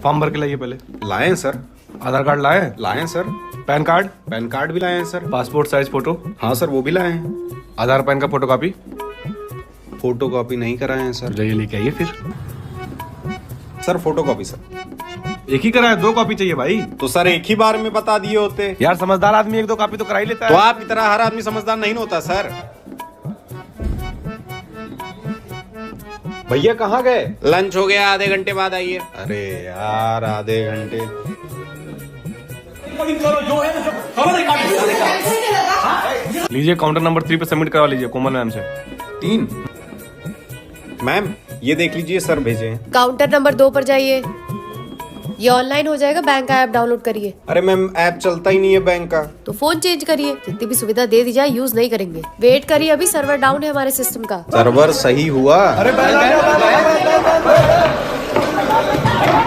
Form भर के लाइए पहले। लाए हैं सर। आधार कार्ड लाए? लाए हैं sir. Pan card? Pan card भी लाए हैं सर। Passport size photo? हाँ सर, वो भी लाए हैं। आधार पैन का फोटो कॉपी? फोटो कॉपी नहीं कराए हैं सर। जाइए लेके आइए फिर। Sir photo copy sir. एक ही कराया, 2 कॉपी चाहिए भाई। तो सर एक ही बार में बता दिए होते। यार समझदार आदमी 1-2 कॉपी तो करा ही लेता तो है। आपकी तरह हर आदमी समझदार नहीं होता सर। भैया कहाँ गए? लंच हो गया, आधे घंटे बाद आइए। अरे यार आधे घंटे। लीजिए काउंटर नंबर 3 पे सबमिट करवा लीजिए कोमल मैम से। 3 मैम ये देख लीजिए सर भेजे हैं। काउंटर नंबर 2 पर जाइए। ये ऑनलाइन हो जाएगा, बैंक का ऐप डाउनलोड करिए। अरे मैम ऐप चलता ही नहीं है बैंक का। तो फोन चेंज करिए। जितनी भी सुविधा दे दी जाए यूज नहीं करेंगे। वेट करिए, अभी सर्वर डाउन है हमारे सिस्टम का। सर्वर सही हुआ।